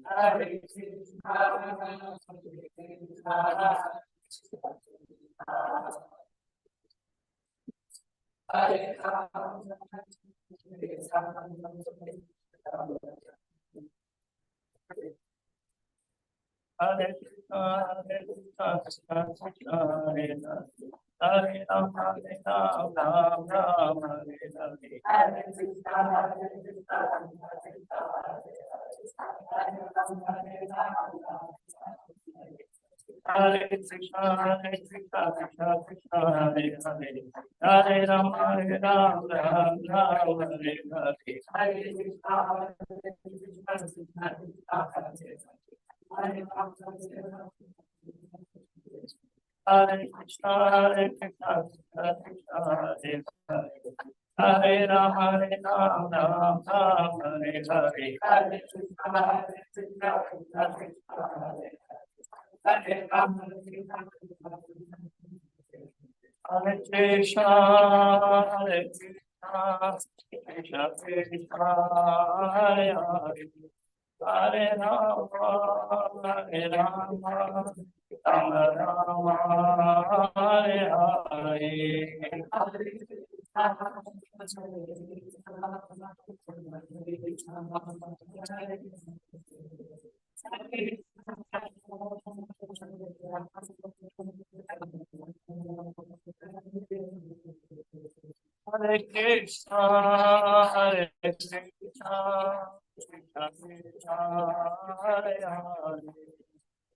Hare Krishna, Hare Krishna, Krishna Krishna, Hare Hare, Hare Rama, Hare Rama, Rama Rama, Hare Hare. Hare Krishna, Hare Krishna, Krishna Krishna, Hare Hare, Hare Krishna, Hare Krishna, Krishna Krishna, Hare Hare. Hare Rama, Hare Rama, Rama Rama, Hare Hare. Hare Krishna, Hare Krishna, Krishna Krishna, Hare Hare Rama, Hare Krishna, Hare Krishna, Krishna Krishna, Hare Hare. Hare Rama, Hare Rama, Rama Rama, Hare Hare. Hare Krishna, Hare Krishna, Krishna Krishna, Hare Hare,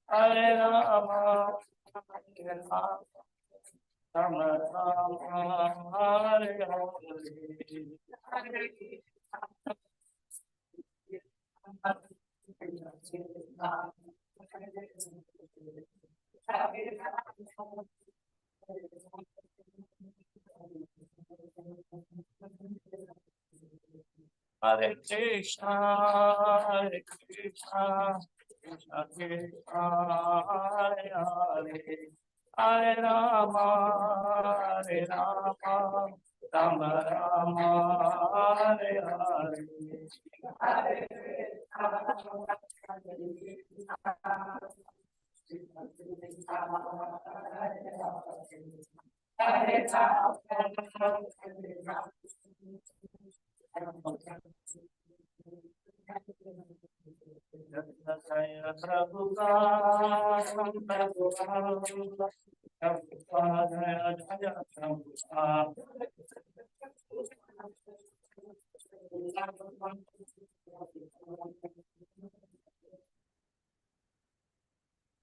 Hare Rama, Hare Rama, Rama Rama, Hare Hare Krishna, Hare Krishna, Krishna Krishna, Hare Hare, Hare Rama, Hare Rama, Rama Rama, Hare Hare.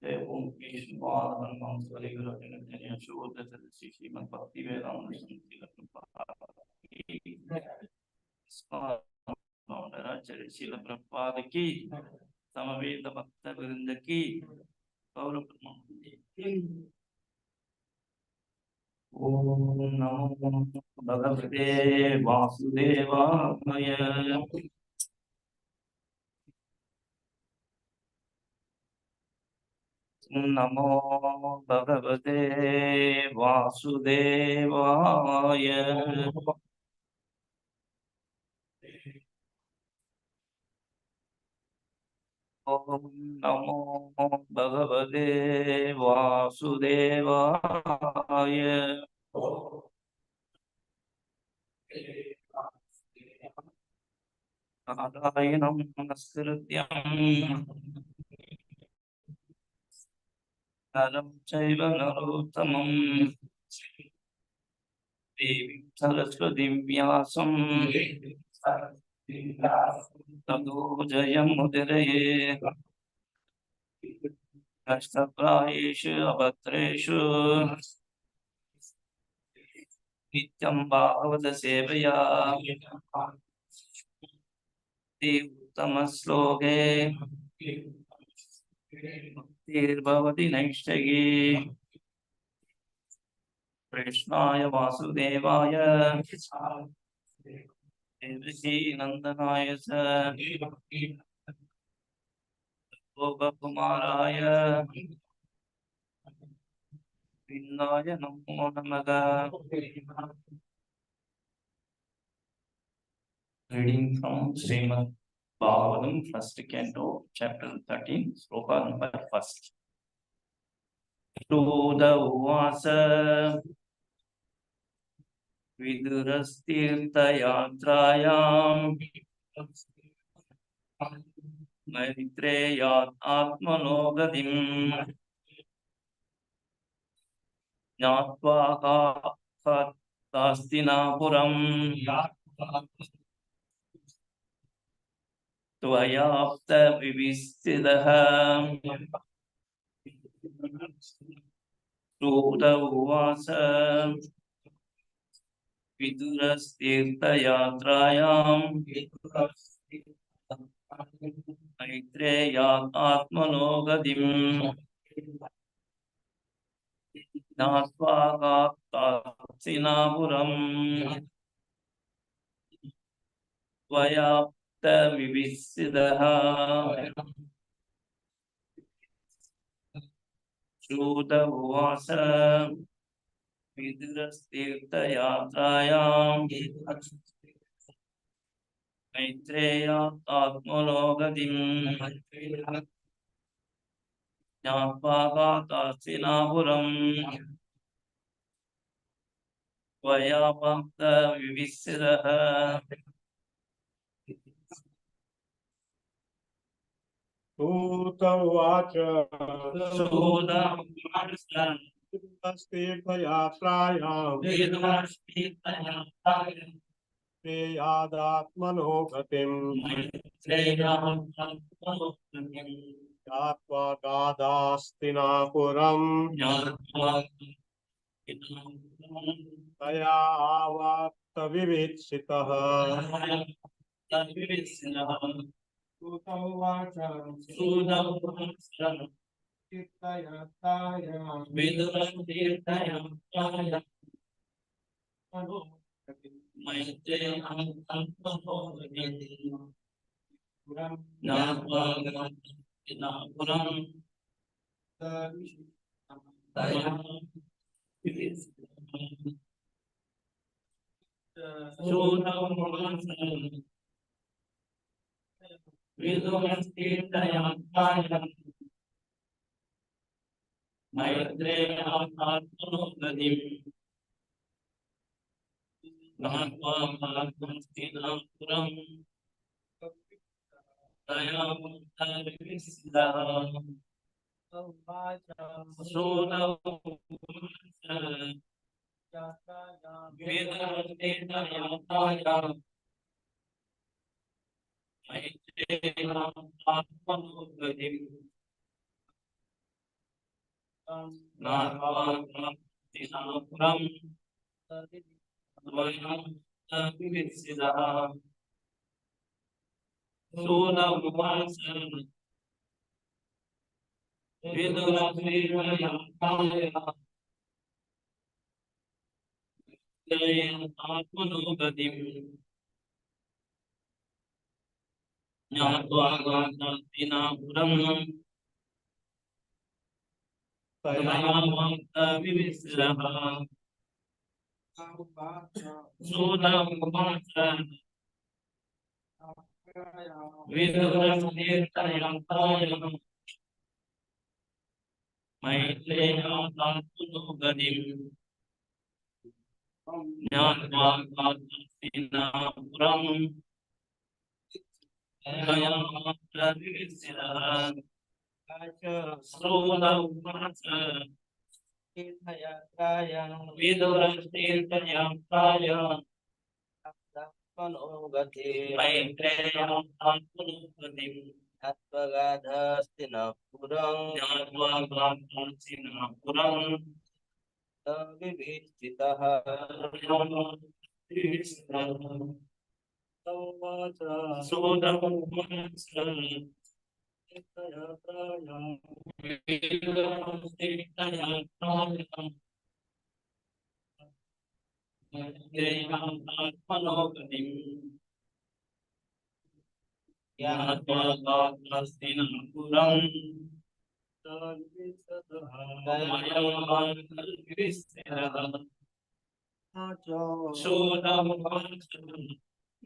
Om Krishna Namsari Guru Chaitanya Shuddha Sadasi Srimad Bhaktivedanta Srila Srila Prabhupada ki Samaveta Bhakta Vrinda ki Gaura Brahma Om Namo Bhagavate Vasudevaya Namo Bhagavate Vasudevaya Om Namo Bhagavate Vasudevaya Narayanam Namaskrityam Naram Chaiva Narottamam Devim Saraswatim Vyasam Tado Jayam Mudiraye Ashtaprayeshu Abhatreshu Nityam Bhagavata Sevaya Uttama-sloke Bhaktir-bhavati Naishtagi Krishnaya Vasudevaya Devaki Nandanaya Sa Gopakumaraya Vindaya Namo Namaha. Reading from Srimad Bhagavatam, first canto, chapter 13, sloka number first. Shuddha uvasa vidurastirthayatrayam maitreyat atmanogadim jnatva kastina tvayapta vivisthidaha Shuddha uvasa vidurastirthayatrayam maitreyat atmanogadim jnatva kastina tvayapta vivisthidaha Shuddha uvasa vidurastirthayatrayam maitreyat atmanogadim jnatva kastina tvayapta vivisthidaha Sutta vacha Shuddha Stirthayatrayam vidurastirthayatrayam Preyadatmano gatim Yatva gadastinapuram Taya avakta vivitsitaha Sutta vacha Stirthayatrayam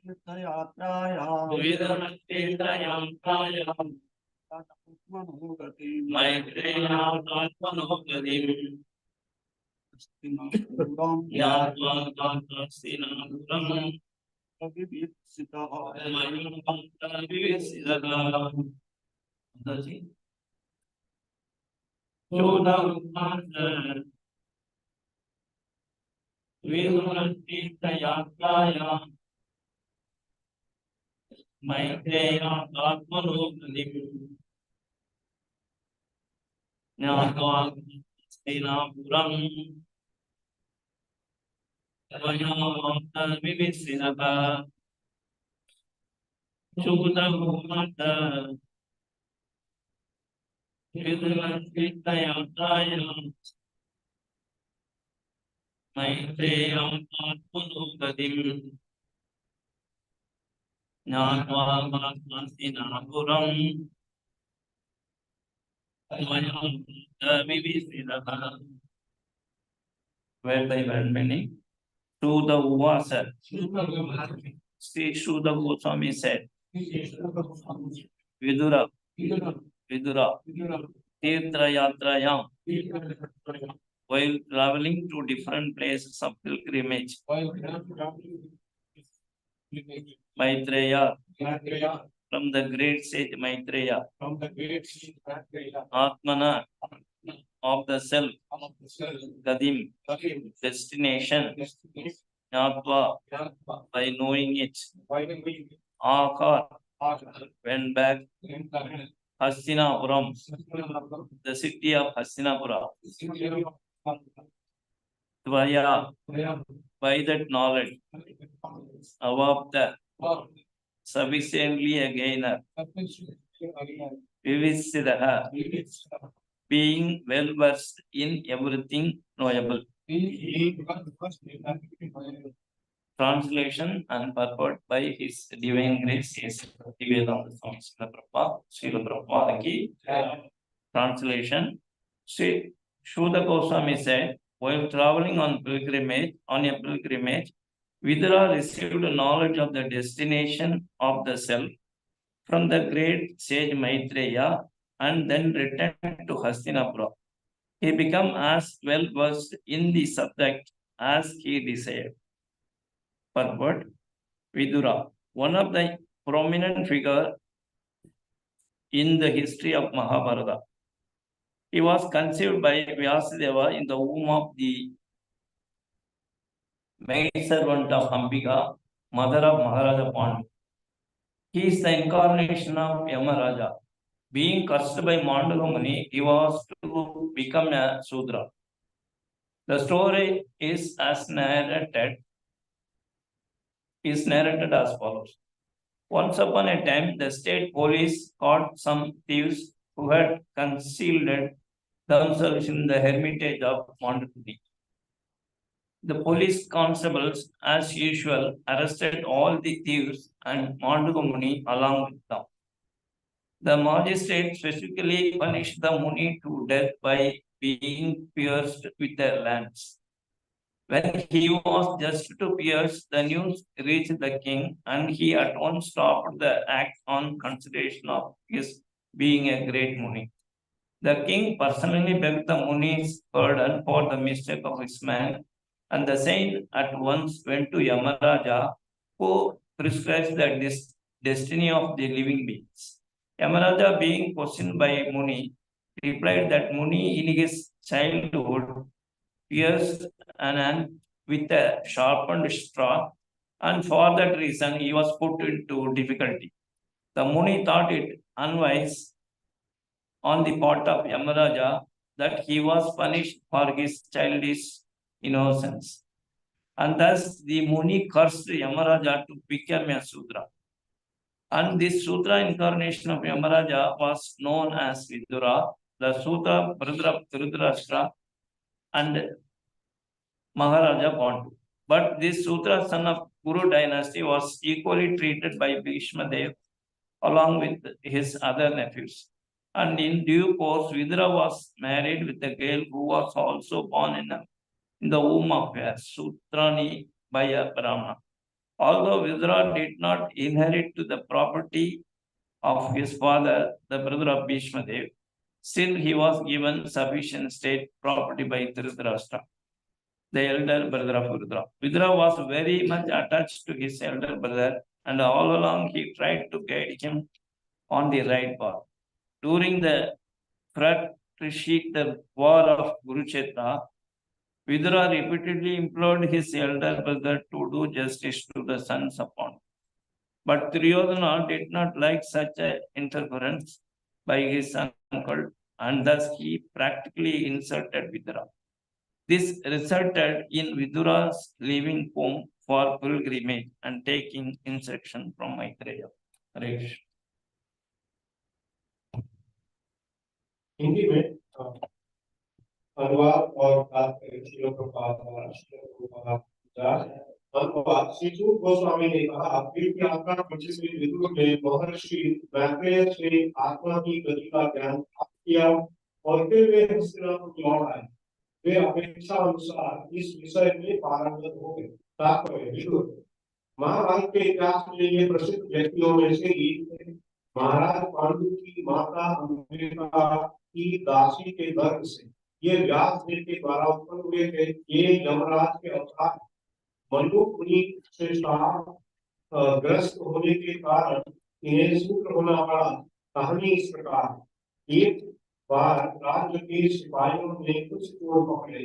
तीर्थयात्रायां विदुरतीर्थयात्रायां आत्मनोगतिं मैत्रेयात्मनोगतिम् हस्तिनापुरं ज्ञात्वा हस्तिनापुरम् अभिवीक्षितः विदुरतीर्थयात्रायां मैत्रेयात्मनोगतिम् ज्ञात्वा हस्तिनापुरम् विदुरतीर्थयात्रायां मैत्रेयात्मनोगतिम् ज्ञात्वा हस्तिनापुरम् word by word meaning. To the Uvasa, Sri Shuddha Goswami said, Vidura, Vidura, Tirtha Yatrayam, while traveling to different places of pilgrimage, Maitreya, from the great sage Maitreya, Atmana, of the self, Gadim, destination, Jnatva, by knowing it, Akar, went back, Hastinapuram, the city of Hastinapura, Tvaya, by that knowledge, Avapta, sufficiently a gainer, Vivisidaha, being well versed in everything knowable. Translation and purport by His Divine Grace is Bhagavatam Srila Prabhupada ki. Translation: Sri Shuddha Goswami said, while traveling on a pilgrimage, Vidura received knowledge of the destination of the self from the great sage Maitreya and then returned to Hastinapura. He became as well versed in the subject as he desired. Purport: Vidura, one of the prominent figures in the history of Mahabharata. He was conceived by Vyasadeva in the womb of the maidservant of Ambika, mother of Maharaja Pandu. He is the incarnation of Yamaraja. Being cursed by Mandaka Muni, he was to become a Sudra. The story is narrated as follows. Once upon a time, the state police caught some thieves who had concealed themselves in the hermitage of Mandakuni. The police constables, as usual, arrested all the thieves and Mandaka along with them. The magistrate specifically punished the Muni to death by being pierced with a lance. When he was just to pierce, the news reached the king, and he at once stopped the act on consideration of his being a great Muni. The king personally begged the Muni's pardon for the mistake of his man, and the saint at once went to Yamaraja, who prescribes the destiny of the living beings. Yamaraja, being questioned by Muni, replied that Muni in his childhood pierced an ant with a sharpened straw, and for that reason he was put into difficulty. The Muni thought it unwise on the part of Yamaraja that he was punished for his childish innocence. And thus the Muni cursed Yamaraja to become a Sudra. And this Sudra incarnation of Yamaraja was known as Vidura, the Sudra brother of Dhritarashtra and Maharaja Pandu. But this Sudra son of Guru dynasty was equally treated by Bhishma Dev along with his other nephews. And in due course, Vidura was married with a girl who was also born in the womb of a Sutrani by a Brahmana. Although Vidura did not inherit the property of his father, the brother of Bhishma Dev, still he was given sufficient state property by Dhritarashtra, the elder brother of Vidura. Vidura was very much attached to his elder brother, and all along he tried to guide him on the right path. During the fratricida war of Kurukshetra, Vidura repeatedly implored his elder brother to do justice to the sons of Pandava. But Duryodhana did not like such an interference by his uncle, and thus he practically insulted Vidura. This resulted in Vidura's leaving home for pilgrimage and taking instruction from Maitreya. Hare Krishna. Hindi में अनुवाद और श्रील प्रभुपाद अनुवाद श्री सूत गोस्वामी ने कहा, तीर्थ यात्रा श्री विदुर ने महर्षि मैत्रेय से आत्मा की गति का ज्ञान प्राप्त किया और फिर वे हस्तिनापुर लौट आए। वे अपेक्षा अनुसार इस विषय में पारंगत हो गए। तात्पर्य विदुर महाभारत के इतिहास में ये प्रसिद्ध व्यक्तियों में से एक थे। महाराज पांडु की माता अम्बिका की दासी के गर्भ से ये व्यास देव के द्वारा उत्पन्न हुए थे। ये यमराज के अवतार मनु मुनि से ग्रस्त होने के कारण इन्हें सूत्र होना पड़ा। कहानी इस प्रकार, एक बार राज्य के सिपाहियों ने कुछ चोर पकड़े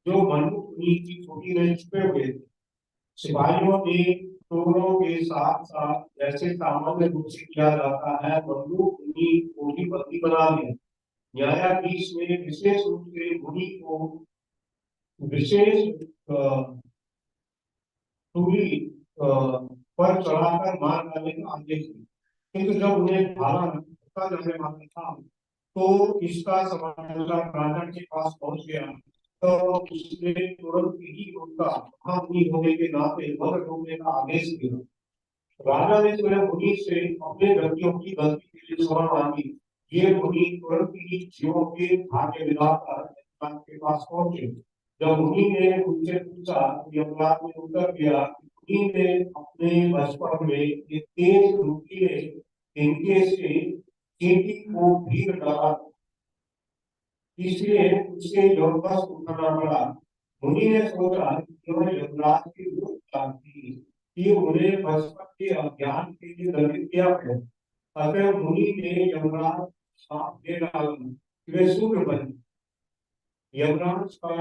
जो मनु मुनि की चोटी में छुपे हुए थे। सिपाहियों ने चोरों के साथ साथ जैसे सामान्य रूप से किया जाता है मनु मुनि को भी बंदी बना लिया। न्यायाधीश ने विशेष रूप से मुनि को विशेष सूली पर चढ़ाकर मार डालने का आदेश दिया, किंतु जब उन्हें भाला जाने वाला था तो इसका समाचार राजा के पास पहुंच गया। तो उसने तुरंत ही उनका महामुनि होने के नाते वध रोकने का आदेश दिया। राजा ने स्वयं मुनि से अपने व्यक्तियों की गलती के लिए क्षमा मांगी। ये मुनि तुरंत ही जीवों के भाग्य विधाता यमराज के पास पहुंचे। जब मुनि ने उनसे पूछा, यमराज ने उत्तर दिया, मुनि ने अपने बचपन में एक तेज नुकीले तिनके से चींटी को भीग डाला, इसलिए उसके यमराज को उठाना पड़ा। मुनि ने सोचा कि वह यमराज की रूप थी कि उन्हें बचपन के अज्ञान के लिए दंडित किया है। अतः मुनि ने यमराज साथ दे डाला कि वे शूद्र बने। यमराज का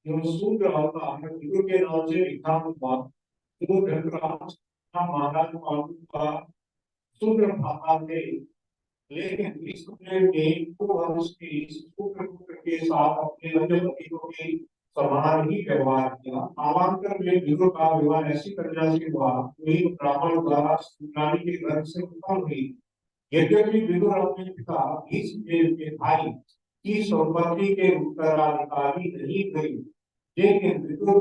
जो शूद्र अवतार विदुर के नाम से लिखा हुआ जो धृतराष्ट्र महाराज पांडु का शूद्र भाता थे, लेकिन इस ने वंश के शूद्र पुत्र के साथ अपने अन्य पतियों के समान ही व्यवहार किया। कालांतर में विदुर का विवाह ऐसी कन्या से हुआ वही ब्राह्मण द्वारा रानी के घर से उत्पन्न हुई। यद्यपि विदुर अपने पिता भीष्मदेव के भाई की संपत्ति के उत्तराधिकारी नहीं थे, लेकिन विदुर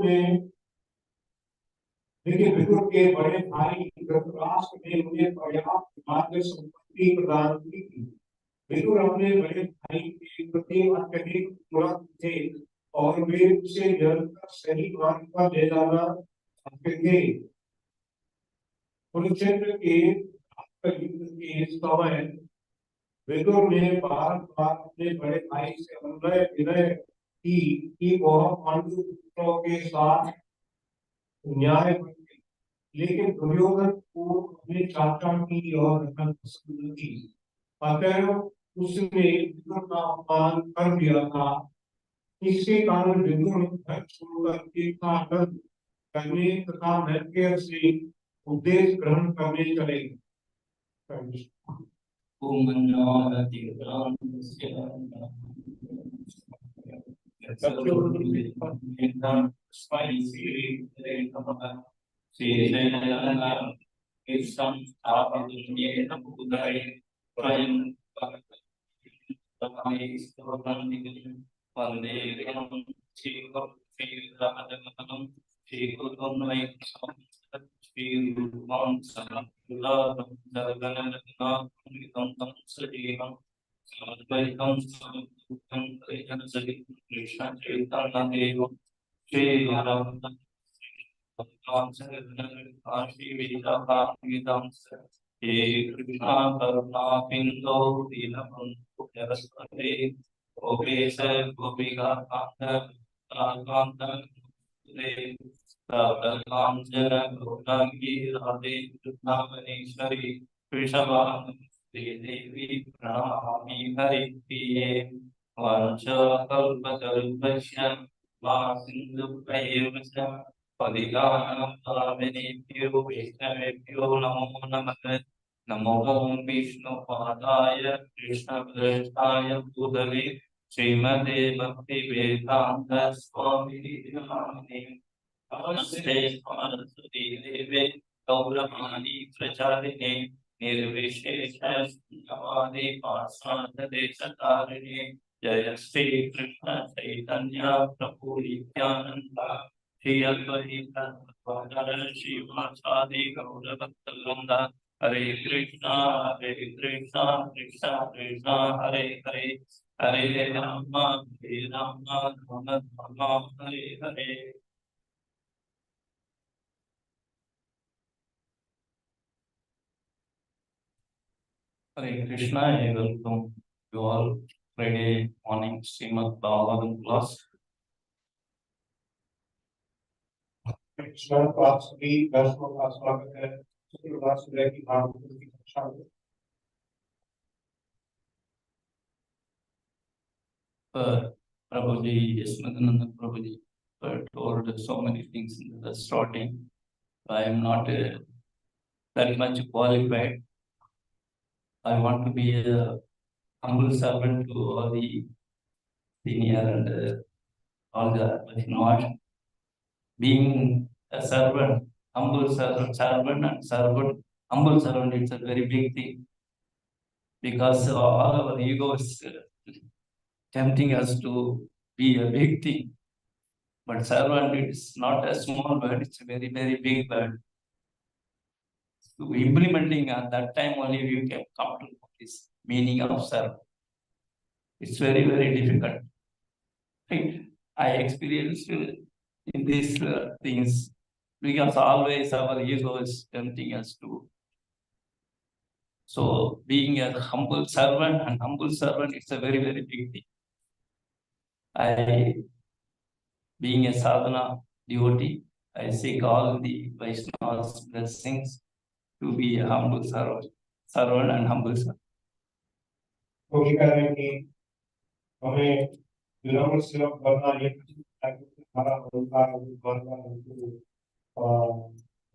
के बड़े भाई धृतराष्ट्र ने उन्हें पर्याप्त राज्य संपत्ति प्रदान की थी। विदुर अपने बड़े भाई के प्रति अत्यधिक तुरंत थे और वे उसे निरंतर सही मार्ग पर ले जाना चाहते थे। कुरुक्षेत्र के युद्ध के समय विदुर ने बार बार अपने बड़े भाई से अनुनय विनय की कि वह पांडु पुत्रों के साथ न्याय बरते, लेकिन दुर्योधन को अपने चाचा की और रखना पसंद न थी। अतः उसने विदुर का अपमान कर दिया था। इसके कारण विदुर घर छोड़कर तीर्थाटन करने तथा मैत्रेय से उपदेश ग्रहण करने चले। He Krishna Karuna Pindo Dinabundu Yarasare Gopesa Gopika Kanta Kanta Kancana Gopaki Radhe Krishnavaneshwari Krishavan Devi Pranami Hari Priye Vancha Kalpa Kalpasya Vasindhu Prayavasya Padilana Pavinipyo Vishnavipyo Namo Namaha Namo Vishnu Padaya Krishna Prasthaya Bhutale Srimade Bhakti Vedanta Swami Namani Namaste Saraswati Deve Gauravani Pracharine Nirvishesha Navadi Pasana Desatarine Jaya Sri Krishna Caitanya Prabhu Nityananda Shri Advaita Gadadhara Srivasadi Gauravaktalanda Hare Krishna Krishna Krishna Hare Hare Hare Rama Rama Rama Hare Hare. Hare Krishna, I welcome you all Friday morning Srimad Bhagavatam class. Krishna को आप सभी दर्शकों का स्वागत है शुक्रवार सुबह की भागवत की कक्षा में। Prabhuji, Yasmadananda Prabhuji told so many things in the starting. I am not that much qualified. I want to be a humble servant to all the senior and all the, but not being a servant, humble servant and servant, humble servant, it's a very big thing because all our ego is tempting us to be a big thing. But servant, it's not a small word, it's a very, very big word. So implementing at that time only we can come to this meaning of servant. It's very, very difficult. Right? I experienced in these things because always our ego is tempting us to. So being a humble servant and humble servant, it's a very, very big thing. Being a sadhana devotee, I seek all the Vaishnava's blessings to be a humble servant and humble servant. कोशिश करें कि हमें विनम्र सेवक बनना ये हमारा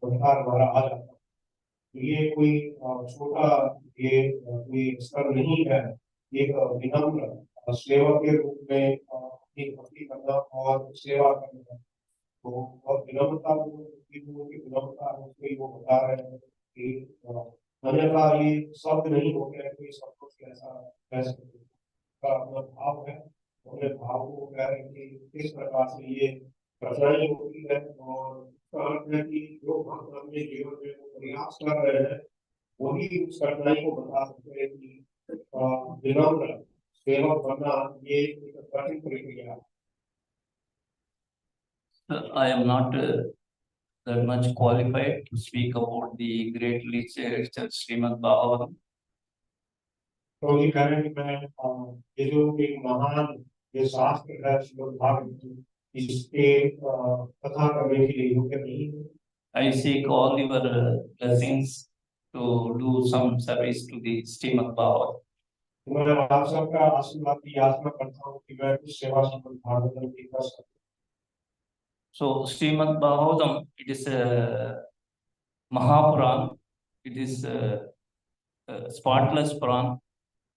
संस्कार हमारा आ जाता है। ये कोई छोटा ये कोई स्तर नहीं है। एक विनम्र सेवक के रूप में अपनी भक्ति करना और सेवा करना तो और विनम्रता विनम्रता उसको वो बता रहे हैं कि अन्यथा ये शब्द नहीं हो गया कि सब कुछ कैसा कैसे का अपना भाव है अपने भाव को कह रहे हैं कि किस प्रकार से ये कठिनाई होती है और कि जो भक्त अपने जीवन में प्रयास कर रहे हैं वही उस कठिनाई को बता सकते हैं कि विनम्र सेवक बनना ये एक कठिन प्रक्रिया है। I am not that much qualified to speak about the great literature Srimad Bhagavatam. तो ये कह रहे हैं कि मैं ये जो एक महान ये शास्त्र है श्रीमद् भागवतम इसके कथा करने के लिए योग्य नहीं है। I seek all your blessings to do some service to the Srimad Bhagavatam. मैं आप सबका आशीर्वाद की याचना करता हूँ कि मैं कुछ सेवा श्रीमद् भागवतम की कर सकूं। So Srimad Bhagavatam, it is a Mahapuran. It is a spotless Puran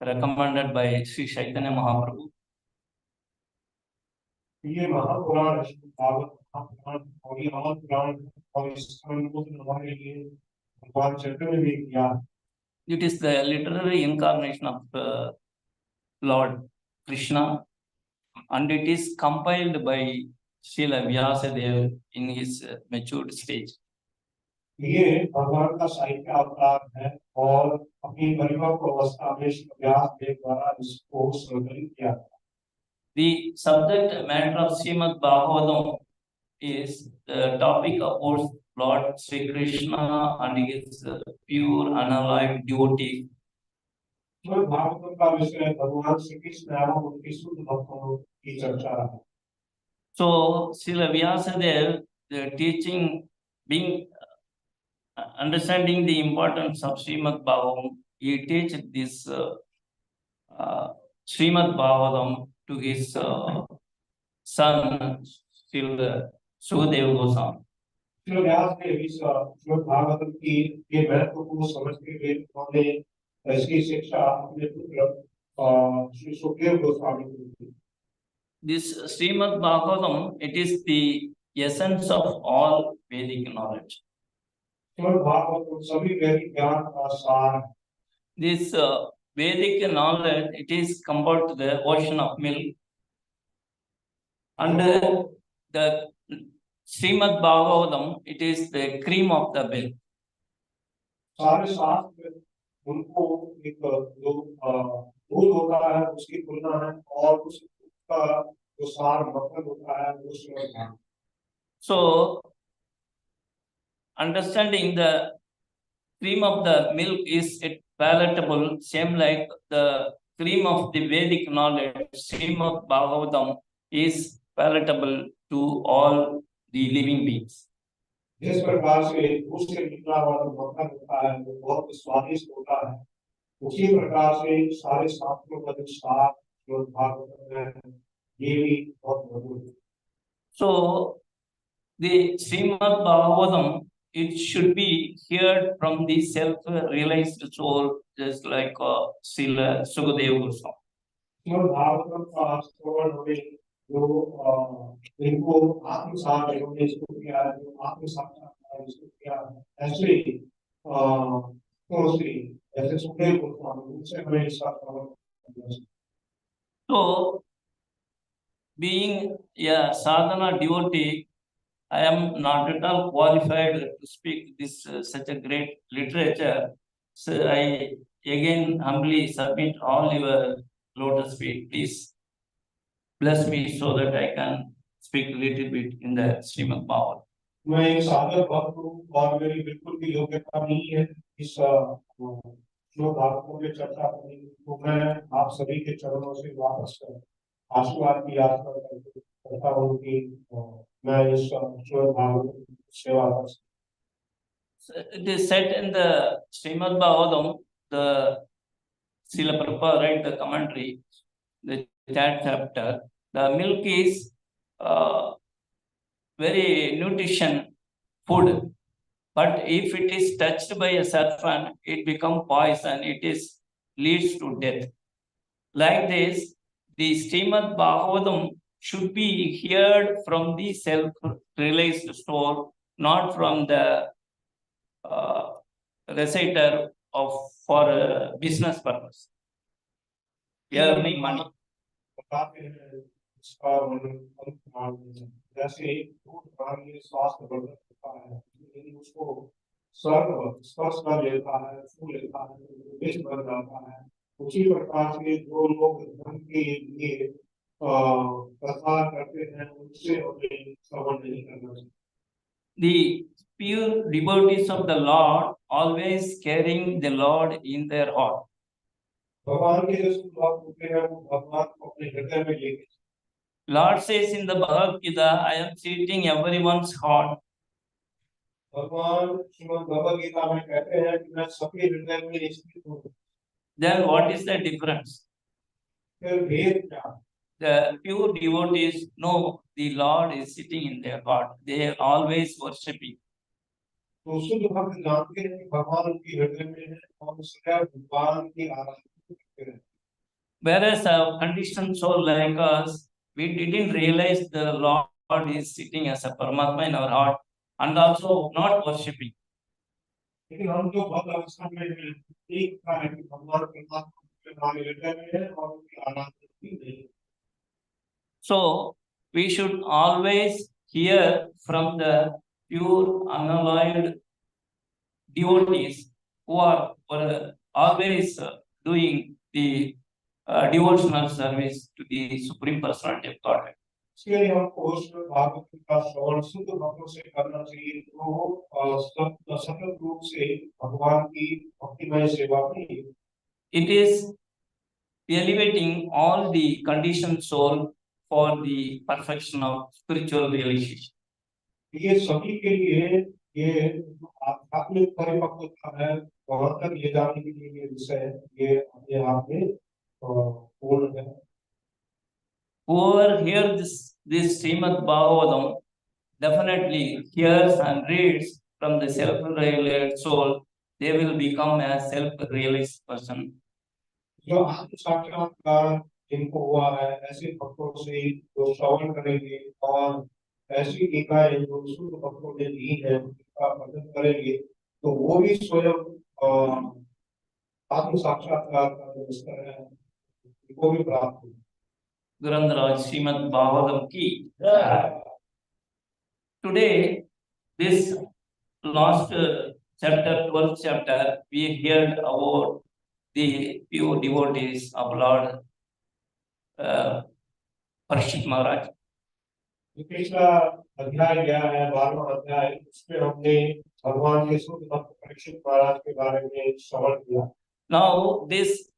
recommended by Sri Caitanya Mahaprabhu. ये महापुराण भागवत महापुराण और ये महापुराण और इसका अनुमोदन हमारे लिए भगवान चैतन्य ने किया। It is the literary incarnation of Lord Krishna, and it is compiled by Srila Vyasadeva in his matured stage. ये भगवान का साहित्य अवतार है और अपनी परिपक्व अवस्था में व्यासदेव द्वारा इसको संकलित किया। The subject matter of Srimad Bhagavatam is the topic about Lord Sri Krishna and his pure unalloyed devotee. Shrimad Bhagavatam का विषय भगवान श्री कृष्ण एवं उनके शुद्ध भक्तों की चर्चा है। So, Srila Vyasadeva, the teaching, being understanding the importance of Srimad Bhagavatam, he teaches this Srimad Bhagavatam to his son, Srila Sukadeva Goswami. Shri Vyas ने इस श्रीमद् भागवतम की के महत्व को समझते हुए उन्होंने इसकी शिक्षा अपने पुत्र श्री सुखदेव गोस्वामी को दी। This Srimad Bhagavatam, it is the essence of all Vedic knowledge. Shrimad Bhagavatam सभी वैदिक ज्ञान का सार है। This Vedic knowledge, it is compared to the ocean of milk. And the Srimad Bhagavatam, it is the cream of the milk. सारे शास्त्र उनको एक जो दूध होता है उसकी तुलना है और उसका जो सार मक्खन होता है वो Shrimad Bhagavatam. So, understanding the cream of the milk is it palatable, same like the cream of the Vedic knowledge, Srimad Bhagavatam is palatable to all the living beings. जिस प्रकार से दूध से निकला हुआ जो मक्खन होता है वो बहुत स्वादिष्ट होता है, उसी प्रकार से सारे शास्त्रों का जो सार श्रीमद् भागवतम है ये भी बहुत मधुर है। So, the Srimad Bhagavatam, it should be heard from the self-realized soul, just like Srila Sukadeva Goswami. Shrimad Bhagavatam का श्रवण हमें जो इनको आत्मसात इन्होंने इसको किया है, जो आत्मसाक्षात्कार इसको किया है, ऐसे ऐसे सुखदेव गोस्वामी उनसे हमें इसका श्रवण करना चाहिए। So, being a sadhana devotee, I am not at all qualified to speak this such a great literature. So I again humbly submit all your lotus feet. Please bless me so that I can speak a little bit in the Srimad Bhagavatam. मैं एक साधक भक्त हूँ और मेरी बिल्कुल भी योग्यता नहीं है इस श्लोक भागवतों में चर्चा करने की, तो मैं आप सभी के चरणों से वापस कर आशीर्वाद की यात्रा करता हूँ कि मैं इस श्लोक भागवत की सेवा कर सकूं। It is said in the Srimad Bhagavatam, the Srila Prabhupada write the commentary, the third chapter. The milk is very nutrition food, but if it is touched by a serpent, it becomes poison. It is leads to death. Like this, the Srimad Bhagavatam should be heard from the self-realized soul, not from the reciter of for business purpose, earning money. इसका वर्णन जैसे दूध पानी स्वास्थ्य वर्धक होता है, यदि उसको स्वर्ग स्पर्श कर लेता है, छू लेता है, तो विष बन जाता है। उसी प्रकार से जो लोग धन के लिए प्रसार करते हैं उनसे हमें श्रवण नहीं करना चाहिए। The pure devotees of the Lord always carrying the Lord in their heart. भगवान के जो भक्त होते हैं वो भगवान को अपने हृदय में लेके Lord says in the Bhagavad Gita, I am sitting everyone's heart. भगवान श्रीमद् भगवद गीता में कहते हैं कि मैं सबके हृदय में स्थित हूँ। Then what is the difference? फिर भेद क्या? The pure devotees know the Lord is sitting in their heart. They are always worshipping. तो शुद्ध भक्त जानते हैं कि भगवान उनके हृदय में है और सदैव भगवान की आराधना करते हैं। Whereas a conditioned soul like us, we didn't realize the Lord is sitting as a Paramatma in our heart and also not worshipping. लेकिन हम जो भक्त अवस्था में हैं, एक है कि भगवान परमात्मा हमारे हृदय में है और उनकी आराधना भी नहीं। So we should always hear from the pure, unalloyed devotees who are always doing the devotional service to the Supreme Personality of Godhead. इसके लिए हमको श्रीमद् भागवत का श्रवण शुद्ध भक्तों से करना चाहिए, तो सतत रूप से भगवान की भक्तिमय सेवा में It is elevating all the conditioned soul for the perfection of spiritual realization. ये सभी के लिए ये आध्यात्मिक परिपक्वता है, वहां तक ले जाने के लिए ये विषय ये अपने आप में पूर्ण है। Whoever hears this Srimad Bhagavatam definitely hears and reads from the self-realized soul, they will become a self-realized person. जो आत्म साक्षात्कार जिनको हुआ है, ऐसे भक्तों से जो श्रवण करेंगे और ऐसी टीकाएं जो शुद्ध भक्तों ने दी है उनका पठन करेंगे, तो वो भी स्वयं आत्म साक्षात्कार का जो स्तर है वो भी प्राप्त होगा। Gurandharaj Srimad Bhagavatam ki. Today, this last chapter, 12th chapter, we heard about the pure devotees of Lord Parikshit Maharaj. पिछला अध्याय गया है 12वां अध्याय, उसमें हमने भगवान के शुद्ध भक्त परीक्षित महाराज के बारे में श्रवण किया। Now, this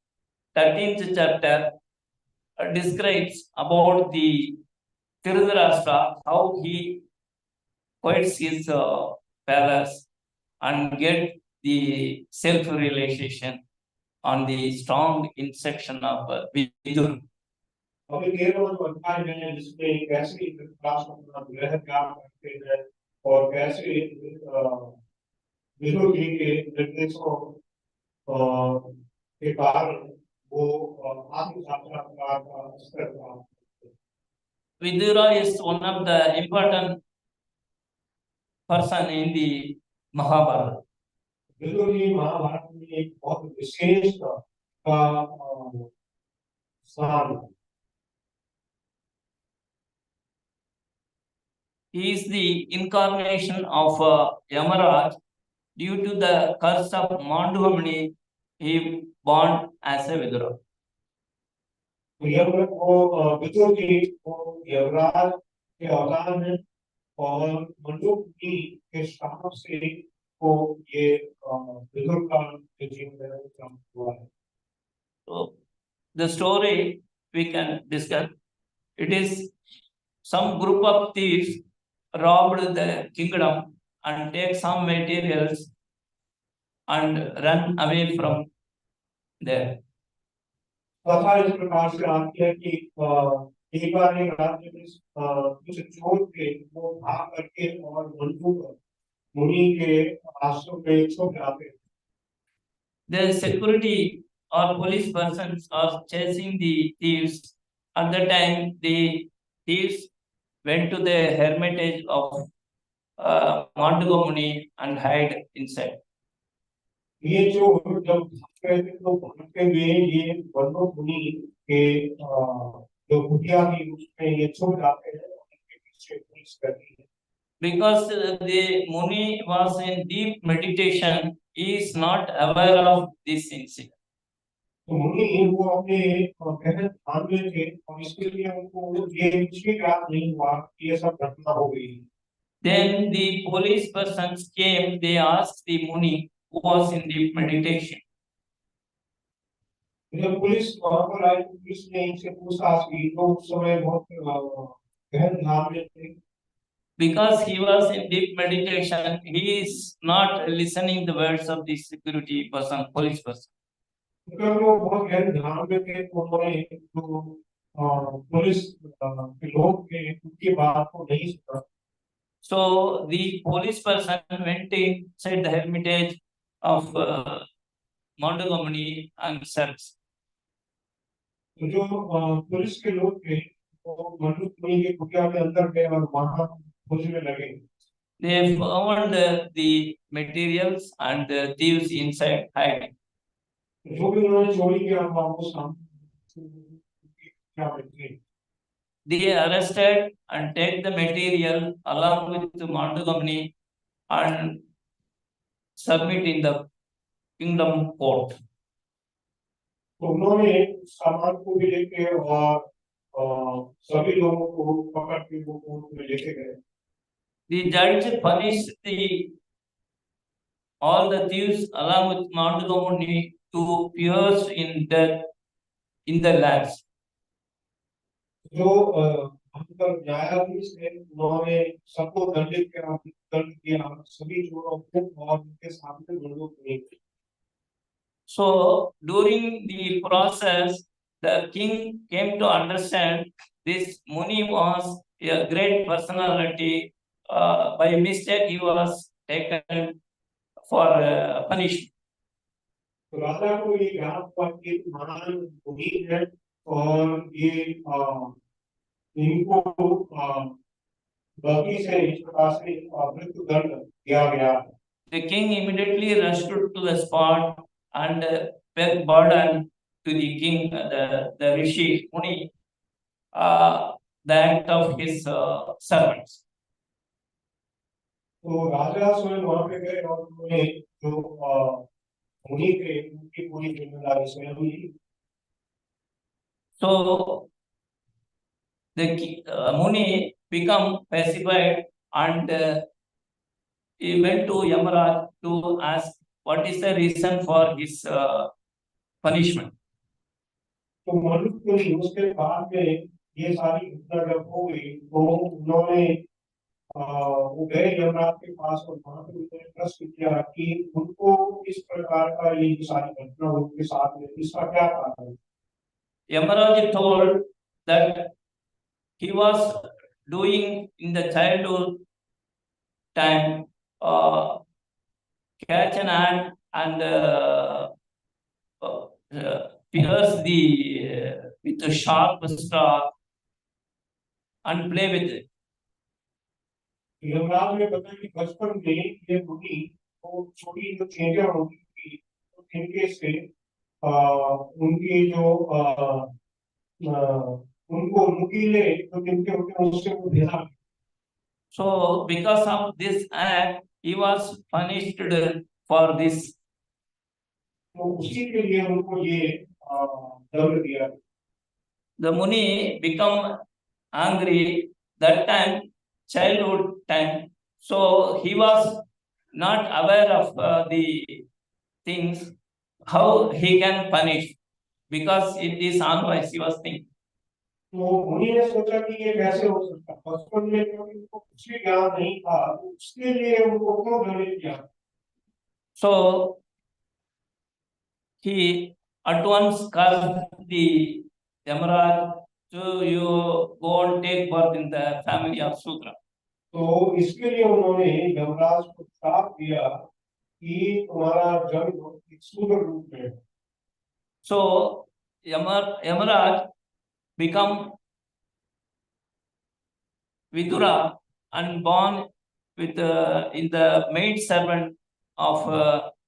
13th chapter describes about the Dhritarashtra, how he quiets his palace and get the self-realization on the strong instruction of Vidur. अभी 13वां अध्याय में जिसमें कैसे धृतराष्ट्र अपना गृह त्याग करते हैं और कैसे विदुर जी के निर्देशों के कारण वो आत्म साक्षात्कार का स्तर प्राप्त करते हैं। Vidura is one of the important person in the Mahabharata. Vidur ji Mahabharat में एक बहुत विशेष का स्थान है। He is the incarnation of Yamaraj. Due to the curse of Manduvamani, he born as a Vidura. Vidur ji को यमराज के अवतार में और मंडूक जी के श्राप से को ये विदुर का जीवन प्राप्त हुआ है। So, the story we can discuss. It is some group of thieves robbed the kingdom and take some materials and run away from there. कथा इस प्रकार से आती है कि एक बार एक राज्य में कुछ चोर थे, वो भाग करके और मंडूक मुनि के आश्रम में छुप जाते हैं। The security or police persons are chasing the thieves. At the time, the thieves went to the hermitage of Manduvamuni and hide inside. ये जो जब भागते थे तो भागते हुए ये मंडूक मुनि के जो कुटिया थी उसमें ये छुप जाते हैं और उनके पीछे पुलिस करती है। Because the Muni was in deep meditation, he is not aware of this incident. तो मुनि वो अपने गहन ध्यान में थे और इसके लिए उनको ये निश्चित याद नहीं हुआ कि ये सब घटना हो गई। Then the police persons came, they asked the Muni who was in deep meditation. जब पुलिस वहां पर आई, पुलिस ने इनसे पूछताछ की तो उस समय बहुत गहन ध्यान में थे। Because he was in deep meditation, he is not listening the words of the security person, police person. क्योंकि वो बहुत गहन ध्यान में थे, तो उन्होंने जो पुलिस के लोग थे उनकी बात को नहीं सुना। So the police person went inside the hermitage of Manduvamuni and searched. तो जो पुलिस के लोग थे वो मंडूक मुनि के कुटिया के अंदर गए और वहां खोजने लगे। They found the materials and the thieves inside hiding. जो भी उन्होंने चोरी किया था वो सामने क्या थे। They arrested and take the material along with the Manduvamuni and submit in the kingdom court. तो उन्होंने सामान को भी लेके और सभी लोगों को पकड़ के वो कोर्ट में लेके गए। The judge punished all the thieves along with Mandugamuni to pierce in death in the lands. जो अंतर न्यायाधीश ने उन्होंने सबको दंड किया सभी चोरों को और उनके सामने दंडों को। So during the process, the king came to understand this Muni was a great personality. By mistake, he was taken for punishment. तो राजा को ये ज्ञान हुआ कि महान मुनि है और ये इनको गलती से इस प्रकार से मृत्यु दंड दिया गया। The king immediately rushed to the spot and begged pardon to the king, the Rishi Muni, the act of his servants. तो राजा स्वयं वहां पे गए और उन्होंने जो मुनि थे उनकी पूरी जिम्मेदारी स्वयं ली। So the Muni become pacified and he went to Yamaraj to ask what is the reason for his punishment. तो मनुष्य ने उसके बाद में ये सारी घटना जब हो गई तो उन्होंने वो गए यमराज के पास और वहां पे उन्होंने प्रश्न किया कि उनको इस प्रकार का ये सारी घटना उनके साथ में इसका क्या कारण है। Yamaraj told that he was doing in the childhood time catch an ant and pierce with a sharp straw and play with it. Yamraj ने बताया कि बचपन में ये मुनि तो छोटी जो चींटियां होती थी तो इनके से उनकी जो उनको नुकीले जो जिनके होते हैं उससे वो भिड़ा। So because of this act, he was punished for this. तो उसी के लिए उनको ये दंड दिया। The Muni become angry that time, childhood time. So he was not aware of the things, how he can punish, because it is unwise, he was thinking. तो मुनि ने सोचा कि ये कैसे हो सकता है बचपन में क्योंकि उनको कुछ भी ज्ञान नहीं था तो उसके लिए उनको क्यों दंडित किया। So he at once called the Yamaraj to you go and take birth in the family of Sudra. तो इसके लिए उन्होंने यमराज को श्राप दिया कि तुम्हारा जन्म एक शूद्र रूप में है। So Yamaraj become Vidura and born with in the maid servant of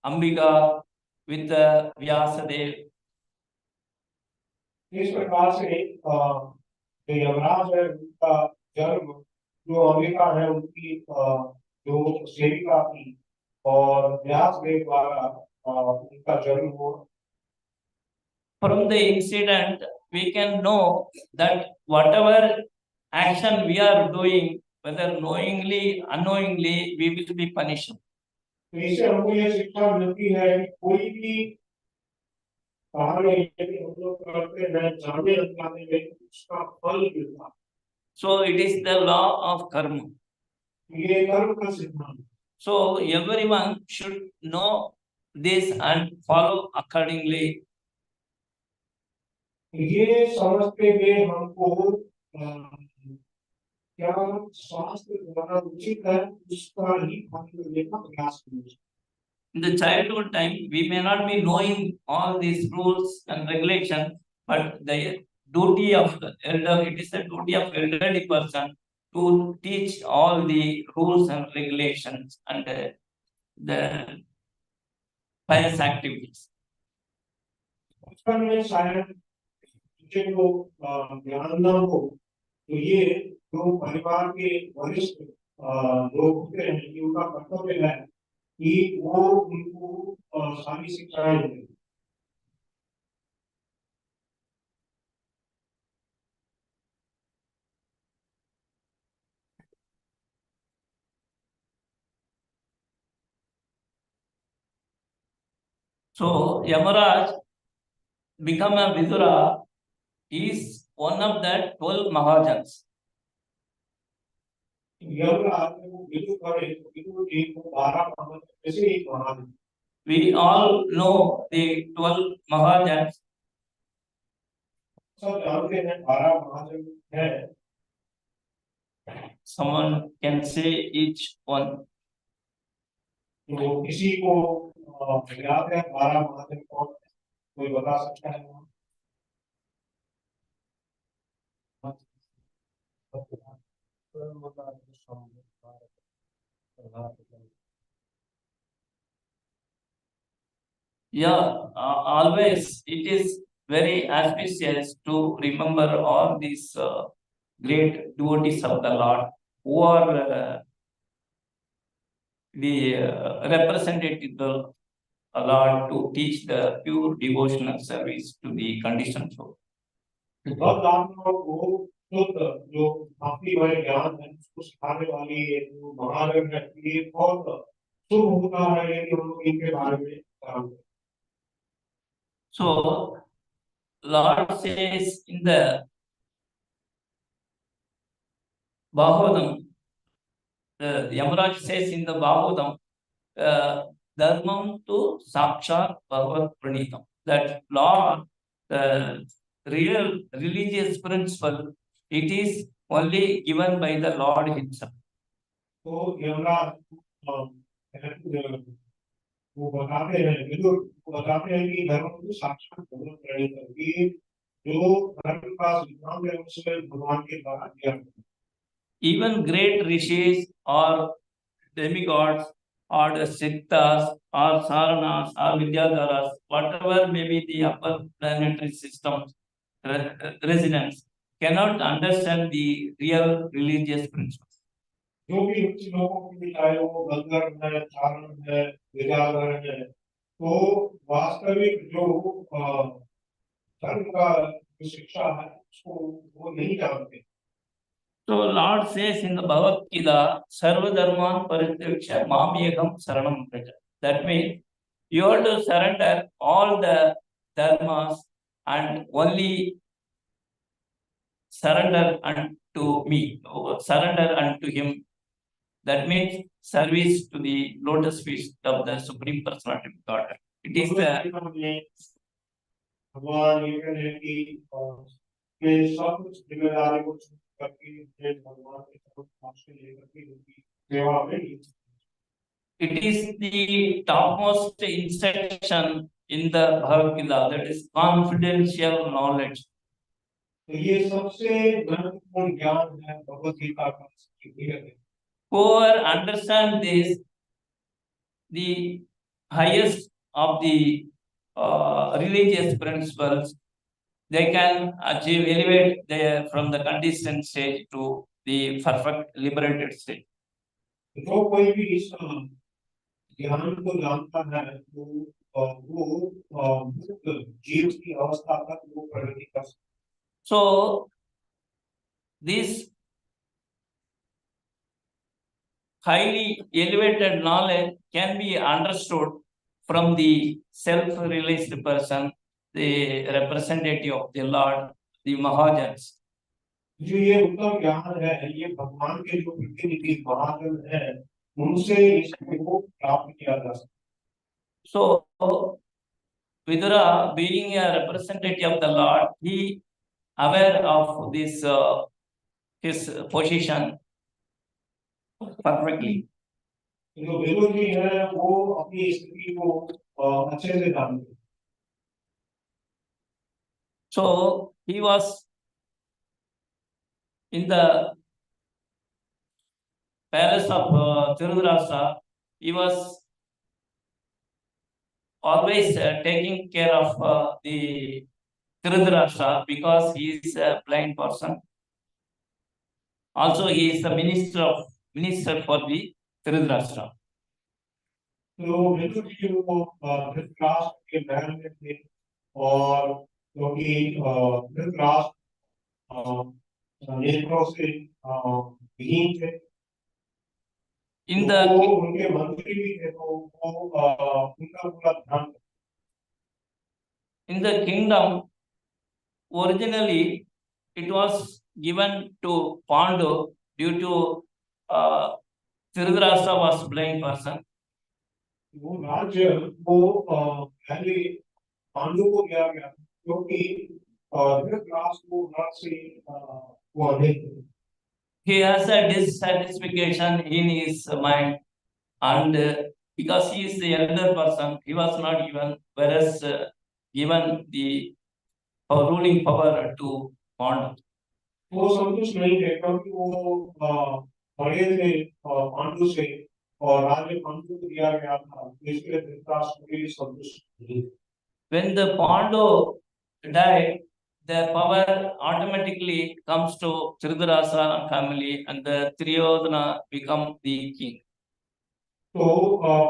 Ambika with Vyasadev. इस प्रकार से जो यमराज है उनका जन्म जो अंबिका है उनकी जो सेविका थी और व्यासदेव द्वारा उनका जन्म हुआ। From the incident, we can know that whatever action we are doing, whether knowingly, unknowingly, we will be punished. तो इससे हमको ये शिक्षा मिलती है कि कोई भी कार्य यदि हम लोग करते हैं जाने अनजाने में उसका फल मिलता है। So it is the law of karma. ये कर्म का सिद्धांत। So everyone should know this and follow accordingly. ये समझते हुए हमको क्या स्वास्थ्य द्वारा उचित है उसका ही ध्यान देने का प्रयास करें। In the childhood time, we may not be knowing all these rules and regulations, but the duty of elder, it is the duty of elderly person to teach all the rules and regulations and the pious activities. बचपन में शायद बच्चे को ज्ञान न हो तो ये जो परिवार के वरिष्ठ लोग होते हैं कि उनका कर्तव्य है कि वो उनको सारी शिक्षाएं दें। So Yamaraj become a Vidura is one of the 12 Mahajans. Yamraj ने वो विदुर करे तो विदुर जी को 12 महान में से एक महान। We all know the 12 Mahajans. सब जानते हैं 12 महाजन हैं। Someone can say each one. तो किसी को याद है 12 महाजन कौन है? कोई बता सकता है? Yeah, always it is very auspicious to remember all these great devotees of the Lord who are the representative of the Lord to teach the pure devotional service to the conditioned soul. बहुत आत्माओं को शुद्ध जो भक्ति वाले ज्ञान है उसको सिखाने वाली ये जो महाजन है ये बहुत शुभ होता है यदि हम लोग इनके बारे में जानते हैं। So, Lord says in the Bhagavatam, Yamaraj says in the Bhagavatam, Dharmam tu Sakshat Bhagavat Pranitam. That Lord, the real religious principle, it is only given by the Lord Himself. तो यमराज वो बताते हैं विदुर वो बताते हैं कि धर्म को साक्षात भगवान प्रणीत है कि जो धर्म का सिद्धांत है उसमें भगवान के द्वारा दिया गया है। Even great rishis or demigods or the Siktas or Saranas or Vidyadharas, whatever may be the upper planetary systems residents, cannot understand the real religious principles. जो भी उच्च लोगों के लिए चाहे वो गंधर्व है चारण है विद्याधर है तो वास्तविक जो धर्म का जो शिक्षा है उसको वो नहीं जानते। So Lord says in the Bhagavad Gita, Sarva Dharman Parityakshya Mam Ekam Saranam Praja. That means you have to surrender all the dharmas and only surrender unto me, surrender unto Him. That means service to the lotus feet of the Supreme Personality of Godhead. It is the भगवान ये कह रहे हैं कि सब कुछ जिम्मेदारी को करके भगवान की तरफ से लेकर के उनकी सेवा में it is the topmost instruction in the Bhagavad Gita, that is confidential knowledge. तो ये सबसे महत्वपूर्ण ज्ञान है भगवत गीता का। Whoever understand this, the highest of the religious principles, they can achieve, elevate from the conditioned stage to the perfect liberated state. जो कोई भी इस ज्ञान को जानता है वो मुक्त जीव की अवस्था तक वो प्रगति कर सकता है। So this highly elevated knowledge can be understood from the self-realized person, the representative of the Lord, the Mahajans. जो ये उत्तम ज्ञान है ये भगवान के जो प्रतिनिधि महाजन है उनसे इसको प्राप्त किया जा सकता है। So Vidura, being a representative of the Lord, he aware of this his position perfectly. जो विदुर जी है वो अपनी स्थिति को अच्छे से जानते हैं। So he was in the palace of Tirudharashtra. He was always taking care of the Tirudharashtra because he is a blind person. Also, he is the minister for the Tirudharashtra. तो विदुर जी वो धृतराष्ट्र के महल में थे और क्योंकि धृतराष्ट्र नेत्रों से विहीन थे In तो the वो उनके मंत्री भी थे तो वो उनका पूरा ध्यान in the kingdom, originally it was given to Pandu due to Dhritarashtra was blind person. वो राज्य वो पहले पांडु को दिया गया क्योंकि धृतराष्ट्र को नर से वो अंधे थे। He has a dissatisfaction in his mind, and because he is the elder person, he was not given, whereas given the ruling power to Pandu. वो संतुष्ट नहीं थे क्योंकि वो बड़े थे पांडु से और राज्य पांडु को दिया गया था, इसलिए धृतराष्ट्र के लिए संतुष्ट नहीं। When the Pandu died, the power automatically comes to Dhritarashtra family, and the Duryodhana become the king. तो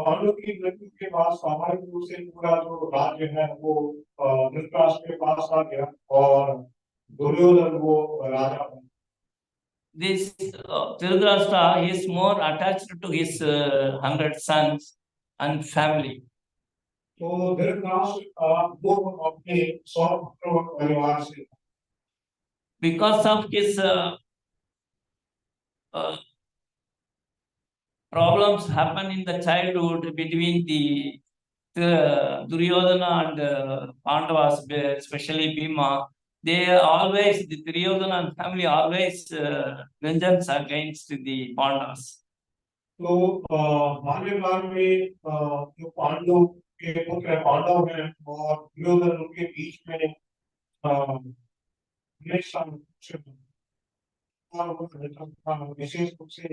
पांडु की मृत्यु के बाद स्वाभाविक रूप से पूरा जो राज्य है वो धृतराष्ट्र के पास आ गया और दुर्योधन वो राजा बना। This Dhritarashtra is more attached to his 100 sons and family. तो धृतराष्ट्र वो अपने 100 पुत्रों परिवार से Because of his problems happen in the childhood between the Duryodhana and Pandavas, especially Bhima, they always, the Duryodhana and family always vengeance against the Pandavas. तो बाल्यकाल में जो पांडव के पुत्र पांडव हैं और दुर्योधन उनके बीच में हमेशा विशेष रूप से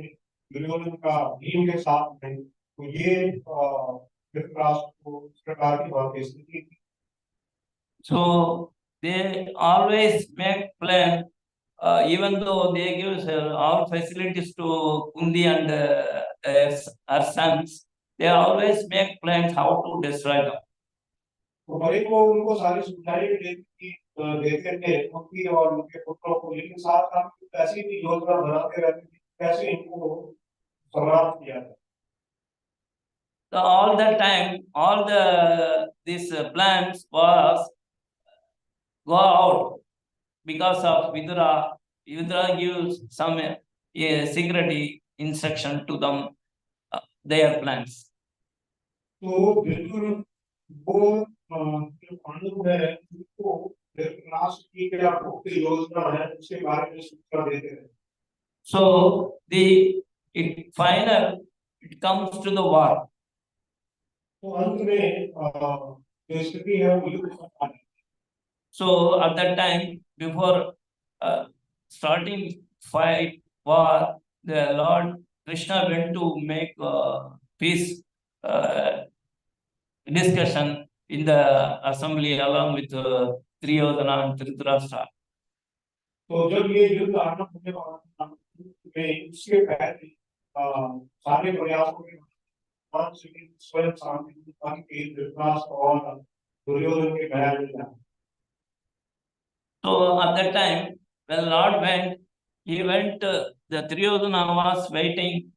दुर्योधन का भीम के साथ है, तो ये धृतराष्ट्र को इस प्रकार की वहां की स्थिति थी। So they always make plan, even though they give all facilities to Kundi and her sons, they always make plans how to destroy them. तो बड़े को उनको सारी सुविधाएं देते थे उनकी और उनके पुत्रों को, लेकिन साथ साथ ऐसी भी योजना बनाते रहते थे कैसे इनको समाप्त किया जाए। So all the time, all these plans was go out because of Vidura. Vidura gives some secret instruction to them, their plans. तो बिल्कुल वो जो पांडव है उनको धृतराष्ट्र की क्या गुप्त योजना है उसके बारे में सूचना देते हैं। So it comes to the war. तो अंत में जो स्थिति है वो युद्ध का है। So at that time, before starting fight war, the Lord Krishna went to make peace discussion in the assembly along with Duryodhana and Dhritarashtra. तो जब ये युद्ध आरंभ होने वाला था, में उसके पहले सारे प्रयासों के बाद श्री स्वयं शांति के धृतराष्ट्र और दुर्योधन के महल में जाए। So at that time, when Lord went, he went. The Duryodhana was waiting